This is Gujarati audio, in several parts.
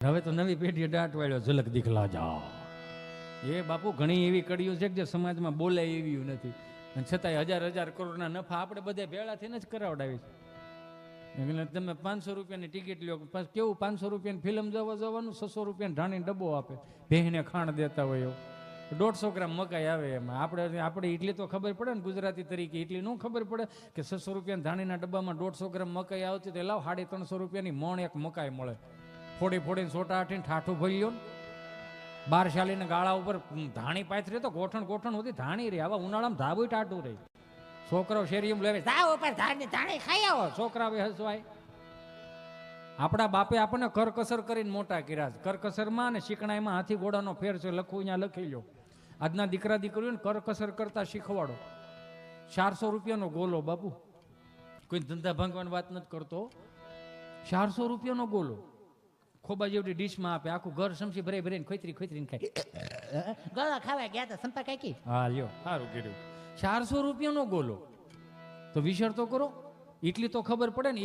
હવે તો નવી પેઢીએ દાંત વાળ્યો ઝલક દીખલા જાઓ. એ બાપુ ઘણી એવી કડીઓ છે કે જે સમાજમાં બોલે એવી નથી, અને છતાંય હજાર હજાર કરોડના નફા આપણે બધે ભેળા થઈને જ કરાવડાવી છે. એટલે તમે 500 રૂપિયાની ટિકિટ લ્યો, કેવું 500 રૂપિયાની ફિલ્મ જોવા જવાનું, 600 રૂપિયાની ઢાણી ડબ્બો આપે, ભેંને ખાણ દેતા હોય એવો. 150 ગ્રામ મકાઈ આવે એમાં. આપણે એટલી તો ખબર પડે ને ગુજરાતી તરીકે, એટલી ન ખબર પડે કે 600 રૂપિયાની ધાણીના ડબ્બામાં 150 ગ્રામ મકાઈ આવતી તો લાવ 350 રૂપિયાની મણ એક મકાઈ મળે. ફોડી ફોડીને સોટા આઠીને ઠાઠું ભર્યો, 12 શાલીને ગાળા ઉપર ધાણી પાથરી તો ગોઠણ ગોઠણ સુધી ધાણી રહી. આવા ઉનાળામાં ધાબુ ટાટું રહી. છોકરાઓ શેરીમાં લેવે જાવ ઉપર ધાણી ખાઈ આવો, છોકરાઓ હસવાય. આપણા બાપે આપણને કરકસર કરીને મોટા કર્યા છે. કરકસરમાં અને શીકણાઈમાં હાથી ઘોડાનો ફેર છે, લખવું અહીંયા લખી લો. આજના દીકરા દીકરીઓને કરકસર કરતા શીખવાડો. 400 રૂપિયાનો ગોલો બાપુ, કોઈ ધંધા ભાંગવાની વાત નથી કરતો. 400 રૂપિયાનો ગોલો ખોબા જેવડી ડીશમાં આપે, આખું ઘર સમસી ભરે ભરીને ખોતરી ખોતરીને ખાય. ગોળા ખાવા ગયા તો સંપર્ક કાકી. હા લ્યો, સારું કર્યું. 400 રૂપિયાનો ગોલો તો વિચાર તો કરો. એટલી તો ખબર પડે ને,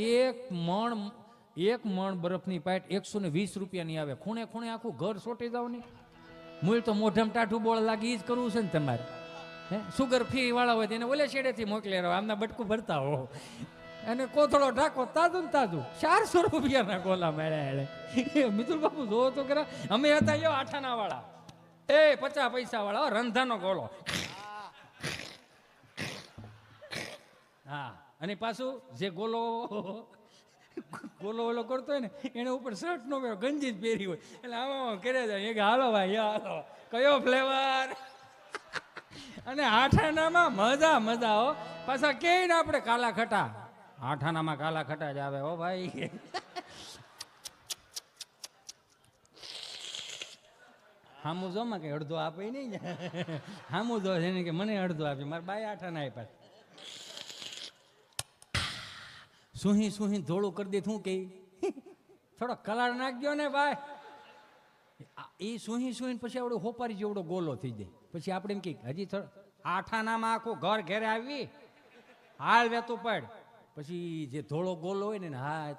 એક મણ બરફની પાઇટ 120 રૂપિયાની આવે. ખૂણે ખૂણે આખું ઘર સોટી જાવ ને. મૂળ તો મોઢામાં ટાઠું બોળ લાગી જ કરવું છે ને તમારે. સુગર ફ્રી વાળા હોય તેને ઓલે છેડેથી મોકલે રહ્યો, આમના બટકું ભરતા હો, અને કોથળો ઢાકો તાજું ને તાજું. 400 રૂપિયાના ગોલા મેળ્યા. મિતુલ બાપુ જોવો તો ખરા. અમે હતા યો આઠાના વાળા, 50 પૈસા વાળા, રંધાનો ગોલો. હા, અને પાછું જે ગોલો ઓલો કરતો હોય ને એને ઉપર શર્ટ નો પહેરો, ગંજી જ પહેરી હોય, એટલે આમાં કરે જાય કે હાલો ભાઈ હાલો, કયો ફ્લેવર. અને આઠાનામાં મજા હો. પાછા કે ને આપણે કાલા ખટા, આઠાનામાં કાલા ખટા જ આવે હો ભાઈ. હામું જો માં કે અડધો આપે નહીં, હામું જો છે કે મને અડધો આપે, મારા બાય આઠાના આપ્યા. સુહી ધોળું કરી દે, શું કે થોડો કલર નાખજો ને ભાઈ. એ સુહી પછી આવડો હોપારી જેવડો ગોલો થઈ જાય. પછી આપણે એમ કે હજી આઠાનામાં આખું ઘર ઘેરે આવી હાલ વેતું પડ. પછી જે ધોળો ગોલો હોય ને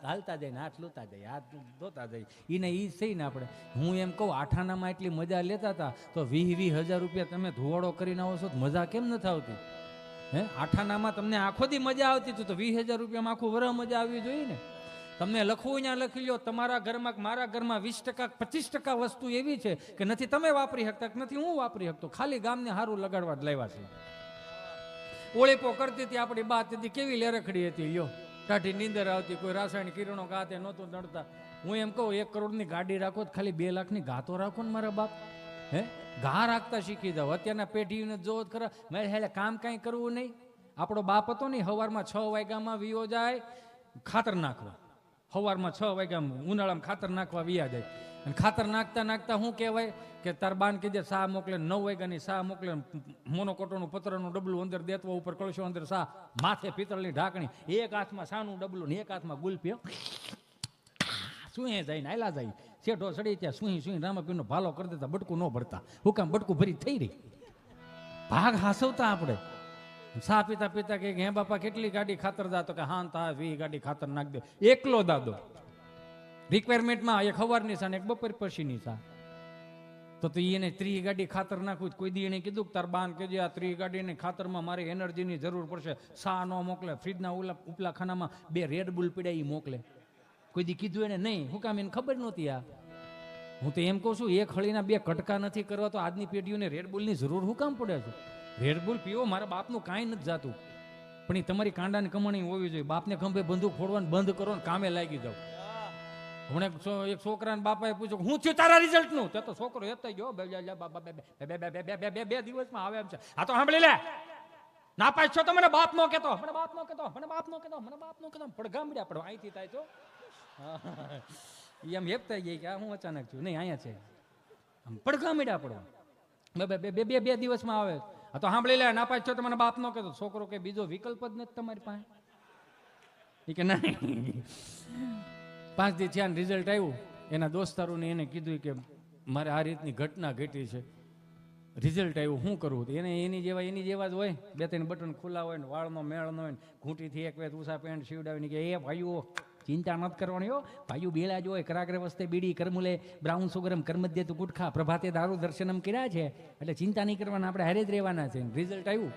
હાલતા જાય ને હાથ લોતા જાય, હાથ ધોતા જાય, એને એ થઈ ને આપણે. હું એમ કહું આઠાનામાં એટલી મજા લેતા હતા તો 20,000 રૂપિયા તમે ધુવાડો કરીને આવો છો તો મજા કેમ નથી આવતી? આઠાનામાં તમને આખો દી મજા આવતી તો 20,000 રૂપિયામાં આખું વરહ મજા આવવી જોઈએ ને. તમને લખવું ત્યાં લખી લો. તમારા ઘરમાં મારા ઘરમાં 20% 25% વસ્તુ એવી છે કે નથી તમે વાપરી શકતા, નથી હું વાપરી શકતો, ખાલી ગામને સારું લગાડવા જ લાવ્યા છે. ઓળીપો કરતી હતી આપણી બા, તેથી કેવી લેરખડી હતી લ્યો, ટાઢી નીંદર આવતી, કોઈ રાસાયણિક કિરણો ગાતે નહોતું નડતા. હું એમ કહું 1 કરોડની ગાડી રાખો તો ખાલી 2 લાખની ગાતો રાખો ને મારા બાપ. ઘા રાખતા શીખી જાવ. અત્યારના પેઢીને જોવો જ ખરા, મેં હેલે કામ કાંઈ કરવું નહીં. આપણો બાપ હતો ને સવારમાં 6 વાગ્યામાં વિયો જાય ખાતર નાખવા, સવારમાં 6 વાગ્યામાં ઉનાળામાં ખાતર નાખવા વિયા જાય. અને ખાતર નાખતા શું કહેવાય કે તાર બાન કીધે સા મોકલે, 9 વાગ્યાની સા મોકલે, મોનોકોટોનું પતરાનું ડબલું અંદર દેતવા, ઉપર કળશો અંદર સા, માથે પિત્તળની ઢાંકણી, એક હાથમાં સાનું ડબલું ને એક હાથમાં ગુલપી. સુહે જાય ને આયલા જાય, શેઠો સડી ત્યાં સુહી રામાપીરનો ભાલો કરી દેતા, બટકું ન ભરતા. હુકામ બટકું ભરી થઈ રહી. ભાગ હાસવતા આપણે. સા પીતા પીતા કે હે બાપા કેટલી ગાડી ખાતર દાતો, કે હા તા 20 ગાડી ખાતર નાખ દે. એકલો દાદો રિક્વાયરમેન્ટમાં, એક સવારની સા ને એક બપોર પછીની સા. તો એને 30 ગાડી ખાતર નાખવું. કોઈ દી એને કીધું તાર બાન કે આ 30 ગાડીની ખાતરમાં મારે એનર્જીની જરૂર પડશે, સા ન મોકલે. ફ્રીજના ઉપલા ખાનામાં 2 રેડ બુલ પીડ્યા એ મોકલે. કોઈ દી કીધું એને નહીં. હું કામ એને ખબર નહોતી. આ હું તો એમ કહું છું, એક હળીના 2 કટકા નથી કરવા તો આજની પેઢીઓને રેડબુલની જરૂર શું કામ પડે છે? રેડબુલ પીવો, મારા બાપનું કાંઈ નથી જાતું, પણ એ તમારી કાંડાની કમાણી હોવી જોઈએ. બાપને ખંભે બંદૂક ફોડવાનું બંધ કરો ને કામે લાગી જાવ. હમણાં એક છોકરાને બાપાએ પૂછ્યું હું થયું તારા રિઝલ્ટનું? તો છોકરો એતા ગયો 2 દિવસમાં આવે એમ છે. આ તો સાંભળી લે, ના પાછ છો તો મને બાપ નો કેતો, મને બાપ નો કેતો, મને બાપ નો કેતો, મને બાપ નો કેતો. પણ ગામડ્યા પડો અહીંથી થાય તો એમ હેપતા ગઈ કે આ હું અચાનક છું. નહીં, અહીંયા છે પડઘા મીડા પડો. 2 દિવસમાં આવે. આ તો સાંભળી લે, ના પાછ છો તો મને બાપ નો કહેતો. છોકરો કે બીજો વિકલ્પ જ નથી તમારી પાસે? એ કે નહીં. 5 દી થયા રિઝલ્ટ આવ્યું. એના દોસ્તારોને એને કીધું કે મારે આ રીતની ઘટના ઘટી છે, રિઝલ્ટ આવ્યું, શું કરવું? એને એની જેવા જ હોય, 2-3 બટન ખુલ્લા હોય ને, વાળનો મેળ ન હોય ને, ઘૂંટીથી એક વેત ઉષા પેન્ટ સીવડાવીને કે એ ભાઈઓ ચિંતા નથી કરવાની હો. ભાઈઓ બેલા જોય કરાગ્રે વસ્તે બીડી કરમુલે બ્રાઉન સુગરમ કર્મધ્ય તું ગુટખા પ્રભાતે દારૂ દર્શનમ કર્યા છે. એટલે ચિંતા નહીં કરવાના, આપણે હારે જ રહેવાના છે. રિઝલ્ટ આવ્યું,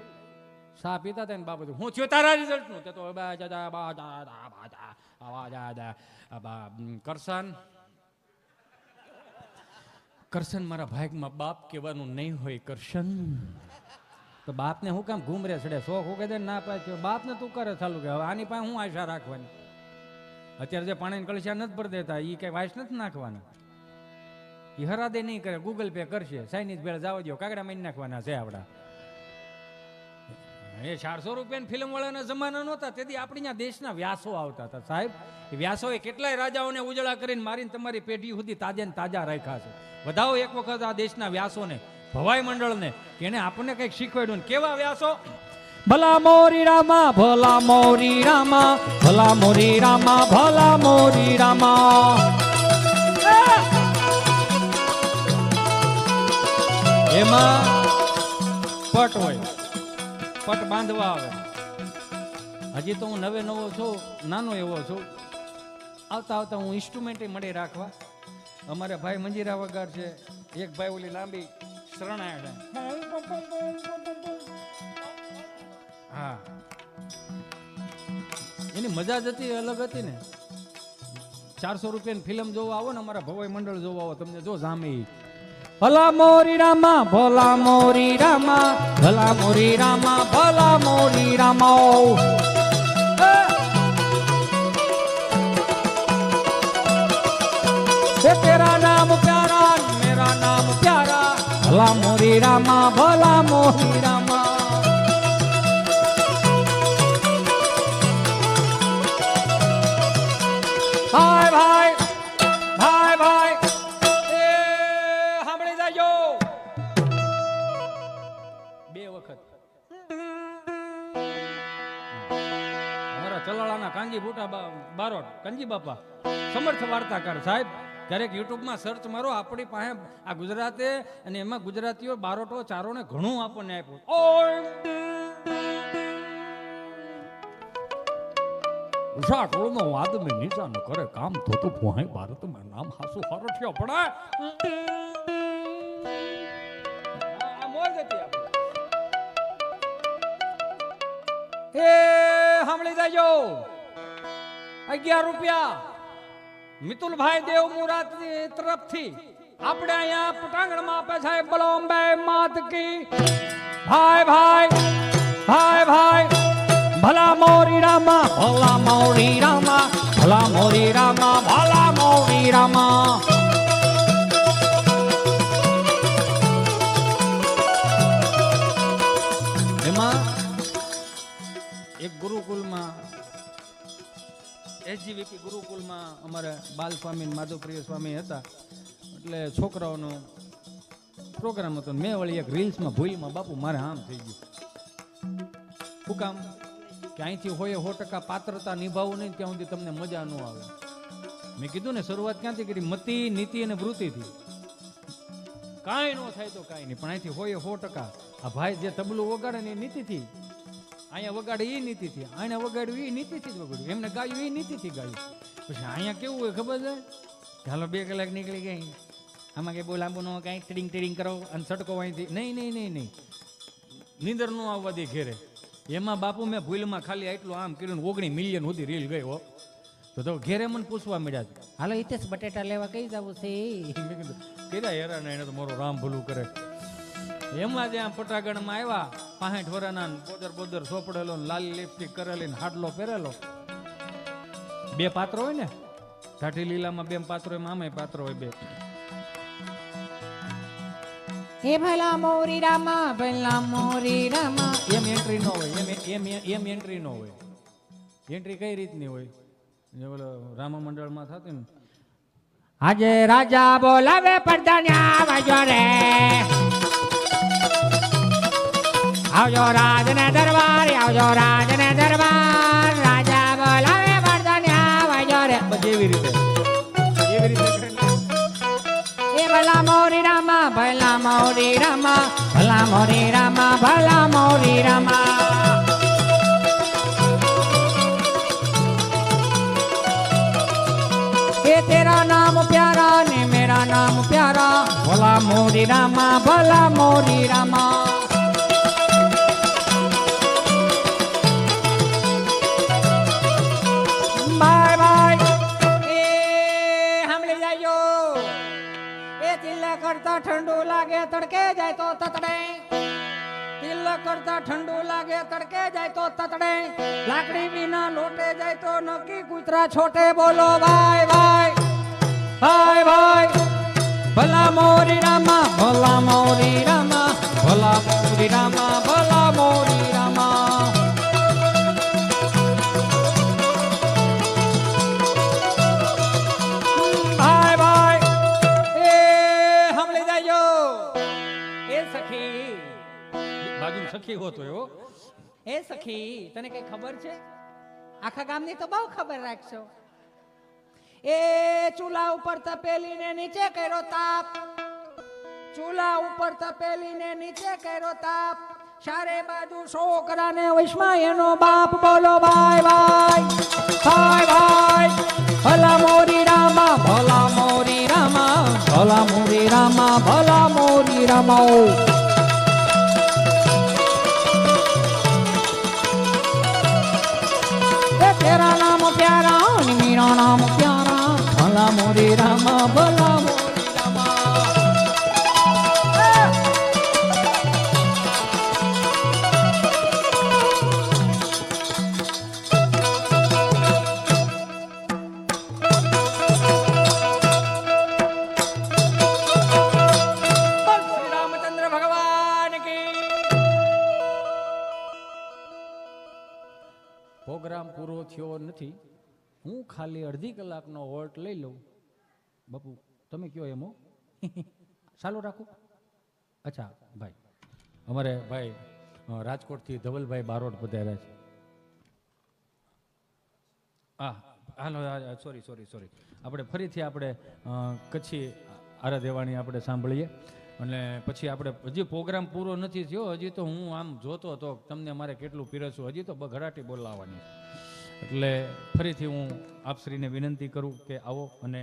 સા પીતા હતા ને બાબત હું થયો તારા રિઝલ્ટનું તે તો કરશન મારા ભાગમાં બાપ કહેવાનું નહીં હોય. કરશન તો બાપને હું કામ ઘૂમરે ચડે શોખ હું કહે ના પાછો બાપને તું કરે ચાલુ કે હવે આની પાસે હું આશા રાખવાની. અત્યારે જે પાણીની કળશા નથી ભરી દેતા એ કઈ વાઇસ નથી નાખવાના, એ હરાદે નહીં કરે, ગૂગલ પે કરશે. ચાઇનીઝ ભેળ જવા દો, કાગડા મારી નાખવાના છે આપડા. એ 400 રૂપિયાની ફિલ્મ વાળાના જમાના નહોતા, તેથી આપણી ત્યાં દેશના વ્યાસો આવતા હતા સાહેબ. એ વ્યાસોએ કેટલાય રાજાઓને ઉજળા કરીને મારીને તમારી પેઢી સુધી તાજા ને તાજા રાખ્યા છે. વધાવો એક વખત આ દેશના વ્યાસોને, ભવાઈ મંડળને, કે એને આપણને કંઈક શીખવાડ્યું. કેવા વ્યાસો? ભલા મોરી રામા, ભલા મોરી રામા, ભલા મોરી રામા, ભલા મોરી રામા. એમાં પટ હોય, પટ બાંધવા આવે. હજી તો હું નવો છું, નાનો એવો છું. આવતા આવતા હું ઇન્સ્ટ્રુમેન્ટ મળી રાખવા. અમારે ભાઈ મંજીરા વગાડ છે, એક ભાઈ ઓલી લાંબી શરણાય છે. હા, એની મજા જ હતી, અલગ હતી ને. 400 રૂપિયાની ફિલ્મ જોવા આવો ને, અમારા ભવાઈ મંડળ જોવા આવો, તમને જો જામી. ભલા મોરી રામા, ભલા મોરી રામા, ભલા મોરી રામા, ભલા મોરી રામા. તેરા નામ પ્યારા, મેરા નામ પ્યારા, ભલા મોરી રામા, ભલા મોરી રામા. ભાઈ ભાઈ ભાઈ ભાઈ એ સાંભળી જાજો બે વખત. અમારા ચલાળાના કાંજી બુટા બારોટ કાંજી બાપા સમર્થ વાર્તાકાર સાહેબ, ક્યારેક યુટ્યુબમાં સર્ચ મારો. આપણી પાસે આ ગુજરાતે અને એમાં ગુજરાતીઓ બારોટો ચારોને ઘણું આપણને આપ્યું. ઉષા ટોળનો આદમી નીચાનું કરે કામ થતું પોહાય ભારતમાં નામ હાસુ હરઠ્યો પડાય. આ મોજ હતી આપણે. એ સાંભળી જાજો 11 રૂપિયા મિતુલભાઈ દેવ મુરાદ તરફથી આપણે અહીંયા પટાંગણમાં આપે છે. બોલો અંબે માત કી. ભાઈ ભાઈ ભાઈ ભાઈ ભલા મોરી રામા, ભલા મોરી રામા, ભલા મોરી રામા, ભલા મોરી રામા. એમાં એક ગુરુકુલમાં એસજીવીપી ગુરુકુલમાં અમારે બાલ સ્વામી માધવપ્રિય સ્વામી હતા. એટલે છોકરાઓનો પ્રોગ્રામ હતો. મેં વળી એક રીલ્સમાં ભૂલમાં બાપુ મારે આમ થઈ ગયું. શું કામ કે અહીંથી હોય 100% પાત્રતા નિભાવવું નહીં ત્યાં સુધી તમને મજા ન આવે. મેં કીધું ને શરૂઆત ક્યાંથી કરી? મતિ, નીતિ અને વૃત્તિથી. કાંઈ ન થાય તો કાંઈ નહીં, પણ અહીંથી હોય 100%. આ ભાઈ જે તબલું વગાડે ને એ નીતિથી, અહીંયા વગાડે એ નીતિથી, અહીંયા વગાડ્યું એ નીતિથી જ વગાડ્યું, એમને ગાયું એ નીતિથી ગાયું. પછી અહીંયા કેવું હોય ખબર છે? ચાલો 2 કલાક નીકળી ગઈ, આમાં કંઈ બહુ લાંબુ ન કાંઈ ટીડિંગ કરો અને સટકો અહીંથી. નહીં નહીં નહીં નહીં, નીંદર ન આવવા દે ઘેરે. એમાં બાપુ મેં ભૂલમાં ખાલી એટલું આમ કર્યું, 19 મિલિયન સુધી રીલ ગઈ હો. તો ઘેરે મને પૂછવા મળ્યા, હાલો હિતેશ બટેટા લેવા કઈ જવું છે? મેં કીધું કર્યા હેરાન, એને તો મારો રામ ભૂલું કરે. એમાં જ્યાં પટાગણમાં આવ્યા 65 વર્ષના, પોદર સોપડેલો, લાલી લિપસ્ટિક કરેલી, હાડલો પહેરેલો. 2 પાત્રો હોય ને, ઢાઠી લીલામાં 2 પાત્રો, એમાં આમે પાત્રો હોય 2. હે ભલા મોરી રામા, ભલા મોરી રામા. એમ એન્ટ્રી ન હોય, એમ એન્ટ્રી ન હોય. એન્ટ્રી કઈ રીતની હોય? જે ઓલો રામા મંડળમાં થતી ને, આજે રાજા બોલાવે પડદાન્યા આવજો રે, આવજો રાજને દરબાર, આવજો રાજને દરબાર, રાજા બોલાવે પડદાન્યા આવજો રે. બસ એવી રીતે એ ભલા મોરી રામા, ભલા મોરી રામા, ભલા મોરી રામા, ભલા મોરી રામા. प्यारा ने मेरा नाम प्यारा भोला मोरी रामा भला मोरी रामा बाय बाय ए हम ले जाइयो ए तिल्ला करता ठंडू लागे तड़के जाए तो ततड़े तिल्ला करता ठंडू लागे तड़के जाए तो ततड़े लाकड़ी बिना लोटे जाए तो नकी कुतरा छोटे बोलो बाय बाय बाय बाय भला मोरी रामा भला मोरी रामा भला मोरी रामा भला मोरी रामा बाय बाय ए हम ले जाइयो ए सखी બાજુ સખી હોતો એવો એ સખી તને કઈ ખબર છે આખા ગામની તો બહુ ખબર રાખશો એ ચૂલા ઉપર તપેલી ને નીચે કર્યો તાપ ચૂલા ઉપર તપેલી ને નીચે કર્યો તાપ ચારે બાજુ છોકરા ને વૈષ્મા એનો બાપ બોલો બાય બાય બાય બાય ભલા મોરી રામા ભલા મોરી રામા ભલા મોરી રામા ભલા મોરી રામા तेरा नाम प्यारा मेरा नाम प्यारा भला मोरी रामा भला मोरी रामा श्री रामचंद्र भगवान की પ્રોગ્રામ પૂરો થયો નથી હું ખાલી અડધી કલાકનો વોટ લઈ લઉં બાપુ તમે કયો એમ હો ચાલુ રાખો અચ્છા ભાઈ અમારે ભાઈ રાજકોટથી ધવલભાઈ બારોટ પધાર્યા છે હા હાલો સોરી સોરી સોરી આપણે ફરીથી આપણે કચ્છી આરાધેવાણી આપણે સાંભળીએ અને પછી આપણે હજી પ્રોગ્રામ પૂરો નથી થયો હજી તો હું આમ જોતો હતો તમને મારે કેટલું પીરસું હજી તો ઘરાટી બોલાવવાની એટલે ફરીથી હું આપશ્રીને વિનંતી કરું કે આવો અને